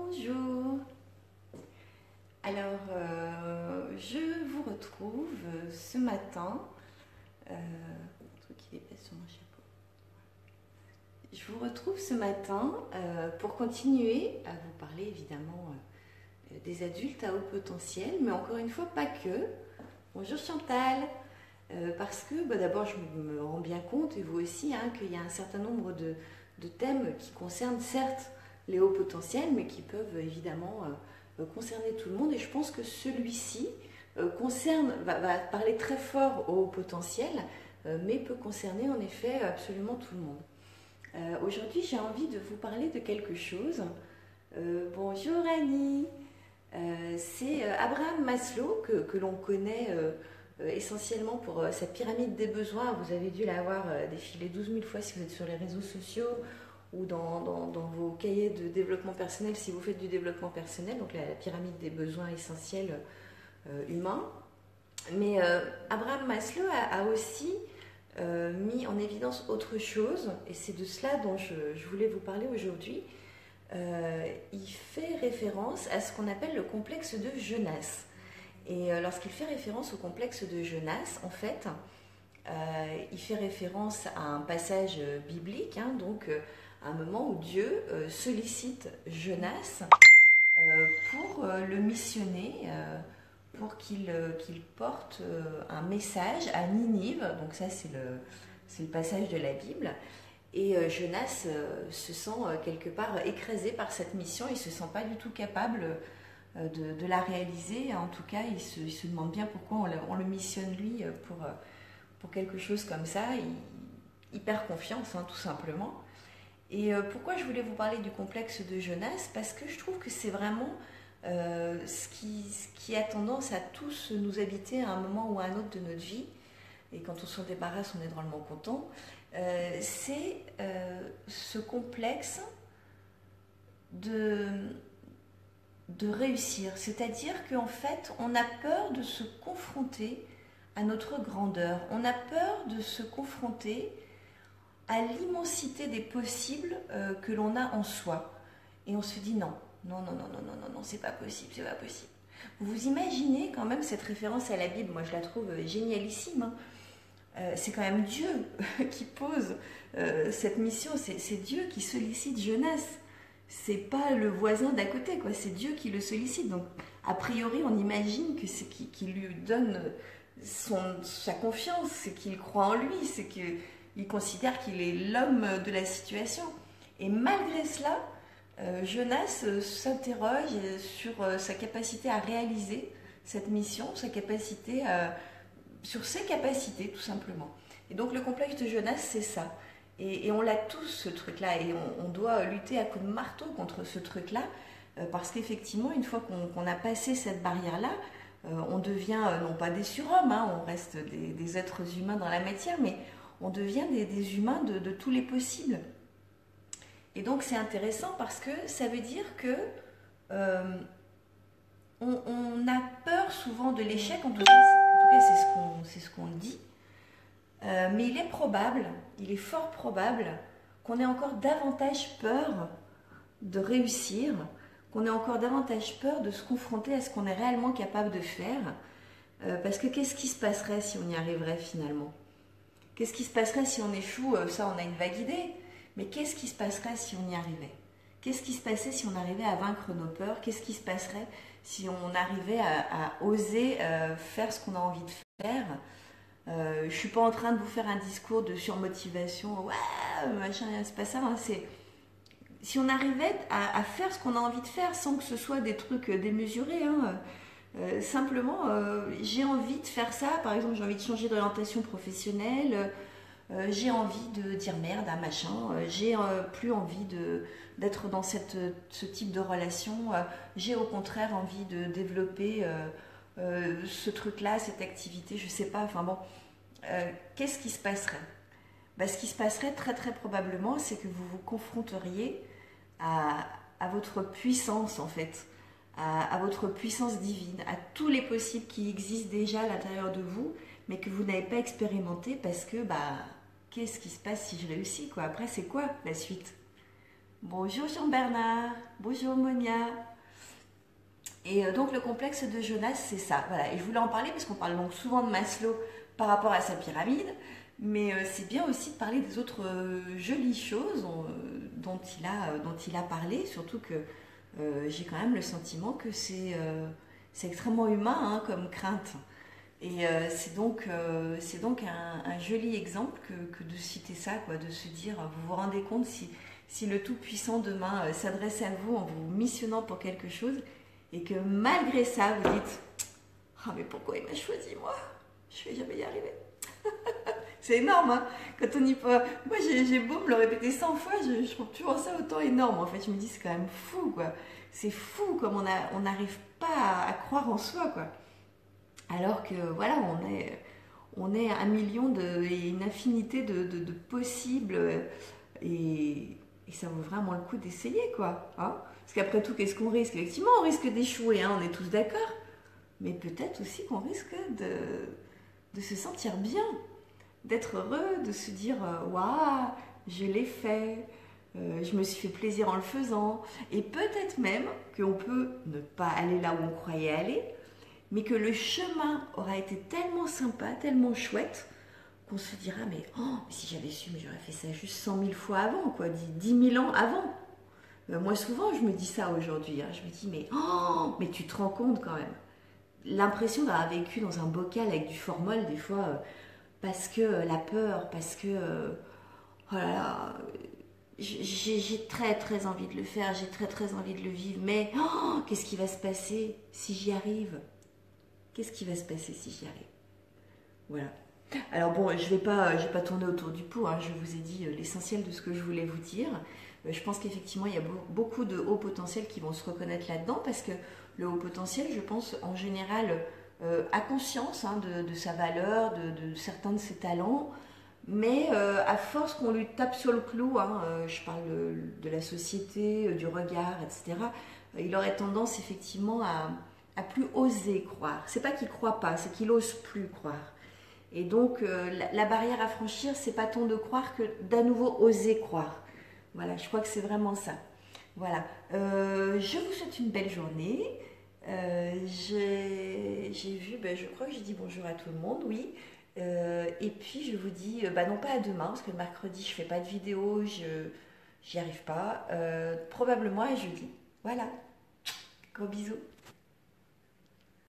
Bonjour. Alors, je vous retrouve ce matin. Un truc qui dépasse sur mon chapeau. Je vous retrouve ce matin pour continuer à vous parler évidemment des adultes à haut potentiel, mais encore une fois pas que. Bonjour Chantal. Parce que d'abord je me rends bien compte, et vous aussi, qu'il y a un certain nombre de thèmes qui concernent certes les hauts potentiels, mais qui peuvent évidemment concerner tout le monde. Et je pense que celui-ci va parler très fort aux hauts potentiels, mais peut concerner en effet absolument tout le monde. Aujourd'hui, j'ai envie de vous parler de quelque chose. Bonjour Annie. C'est Abraham Maslow que l'on connaît essentiellement pour sa pyramide des besoins. Vous avez dû l'avoir défilé 12 000 fois si vous êtes sur les réseaux sociaux ou dans vos cahiers de développement personnel si vous faites du développement personnel, donc la pyramide des besoins essentiels humains. Mais Abraham Maslow a aussi mis en évidence autre chose, et c'est de cela dont je voulais vous parler aujourd'hui. Il fait référence à ce qu'on appelle le complexe de Jonas. Et lorsqu'il fait référence au complexe de Jonas, en fait, il fait référence à un passage biblique, donc à un moment où Dieu sollicite Jonas pour le missionner, pour qu'il porte un message à Ninive. Donc ça, c'est le passage de la Bible. Et Jonas se sent quelque part écrasé par cette mission. Il ne se sent pas du tout capable de la réaliser. En tout cas, il se demande bien pourquoi on le missionne lui pour quelque chose comme ça. Il perd confiance, tout simplement. Et pourquoi je voulais vous parler du complexe de Jonas? Parce que je trouve que c'est vraiment ce qui a tendance à tous nous habiter à un moment ou à un autre de notre vie. Et quand on s'en débarrasse, on est drôlement content. C'est ce complexe de réussir. C'est-à-dire qu'en fait, on a peur de se confronter à notre grandeur. On a peur de se confronter à l'immensité des possibles que l'on a en soi. Et on se dit non, c'est pas possible, c'est pas possible. Vous imaginez quand même cette référence à la Bible, moi je la trouve génialissime. C'est quand même Dieu qui pose cette mission, c'est Dieu qui sollicite Jonas. C'est pas le voisin d'à côté, quoi. C'est Dieu qui le sollicite. Donc, a priori, on imagine que c'est qu'il lui donne sa confiance, c'est qu'il croit en lui, c'est qu'il considère qu'il est l'homme de la situation. Et malgré cela, Jonas s'interroge sur sa capacité à réaliser cette mission, sur ses capacités, tout simplement. Et donc, le complexe de Jonas, c'est ça. Et on l'a tous, ce truc-là, et on doit lutter à coups de marteau contre ce truc-là, parce qu'effectivement, une fois qu'on a passé cette barrière-là, on devient, non pas des surhommes, on reste des êtres humains dans la matière, mais on devient des humains de tous les possibles. Et donc c'est intéressant parce que ça veut dire que on a peur souvent de l'échec, en tout cas c'est ce qu'on dit. Mais il est fort probable qu'on ait encore davantage peur de réussir, qu'on ait encore davantage peur de se confronter à ce qu'on est réellement capable de faire. Parce que qu'est-ce qui se passerait si on y arriverait finalement? Qu'est-ce qui se passerait si on échoue? Ça, on a une vague idée. Mais qu'est-ce qui se passerait si on y arrivait? Qu'est-ce qui se passerait si on arrivait à vaincre nos peurs? Qu'est-ce qui se passerait si on arrivait à oser faire ce qu'on a envie de faire? Je ne suis pas en train de vous faire un discours de surmotivation, ouais, machin, c'est pas ça. Si on arrivait à faire ce qu'on a envie de faire sans que ce soit des trucs démesurés, simplement, j'ai envie de faire ça. Par exemple, j'ai envie de changer d'orientation professionnelle, j'ai envie de dire merde à machin, j'ai plus envie d'être dans ce type de relation, j'ai au contraire envie de développer ce truc-là, cette activité, je sais pas, enfin bon, qu'est-ce qui se passerait? Ce qui se passerait très très probablement, c'est que vous vous confronteriez à votre puissance en fait, à votre puissance divine, à tous les possibles qui existent déjà à l'intérieur de vous, mais que vous n'avez pas expérimenté parce que, qu'est-ce qui se passe si je réussis, quoi? Après, c'est quoi la suite? Bonjour Jean-Bernard, bonjour Monia. Et donc le complexe de Jonas, c'est ça. Voilà. Et je voulais en parler parce qu'on parle donc souvent de Maslow par rapport à sa pyramide, mais c'est bien aussi de parler des autres jolies choses dont il a parlé, surtout que j'ai quand même le sentiment que c'est extrêmement humain hein, comme crainte. Et c'est donc un joli exemple que de citer ça, quoi, de se dire, vous vous rendez compte si le Tout-Puissant demain s'adresse à vous en vous missionnant pour quelque chose et que malgré ça, vous dites, ah mais pourquoi il m'a choisi moi? Je vais jamais y arriver. C'est énorme, hein. Quand on y peut... Moi, j'ai beau me le répéter 100 fois, je trouve toujours ça autant énorme. En fait, je me dis, c'est quand même fou, quoi. C'est fou comme on n'arrive pas à croire en soi, quoi. Alors que voilà, on est un million et une infinité de possibles et ça vaut vraiment le coup d'essayer quoi. Hein, parce qu'après tout, qu'est-ce qu'on risque? Effectivement, on risque d'échouer, hein, on est tous d'accord. Mais peut-être aussi qu'on risque de se sentir bien, d'être heureux, de se dire waouh, je l'ai fait, je me suis fait plaisir en le faisant. Et peut-être même qu'on peut ne pas aller là où on croyait aller, mais que le chemin aura été tellement sympa, tellement chouette, qu'on se dira, mais, oh, si j'avais su, mais j'aurais fait ça juste 100 000 fois avant, quoi, 10 000 ans avant. Moi, souvent, je me dis ça aujourd'hui. Hein, je me dis, mais, oh, mais tu te rends compte quand même. L'impression d'avoir vécu dans un bocal avec du formol, des fois, parce que la peur, parce que, oh là là, j'ai très très envie de le faire, j'ai très très envie de le vivre, mais oh, qu'est-ce qui va se passer si j'y arrive? Qu'est-ce qui va se passer si j'y arrive? Voilà. Alors bon, je vais pas tourner autour du pot, hein, je vous ai dit l'essentiel de ce que je voulais vous dire. Je pense qu'effectivement, il y a beaucoup de hauts potentiels qui vont se reconnaître là-dedans, parce que le haut potentiel, je pense, en général, a conscience hein, de sa valeur, de certains de ses talents, mais à force qu'on lui tape sur le clou, hein, je parle de la société, du regard, etc., il aurait tendance effectivement à plus oser croire. C'est pas qu'il croit pas, c'est qu'il ose plus croire. Et donc la barrière à franchir, c'est pas tant de croire que d'à nouveau oser croire. Voilà, je crois que c'est vraiment ça. Voilà. Je vous souhaite une belle journée. J'ai vu, ben, je crois que j'ai dit bonjour à tout le monde, oui. Et puis je vous dis, bah non pas à demain, parce que le mercredi je fais pas de vidéo, j'y arrive pas. Probablement à jeudi. Voilà, gros bisous.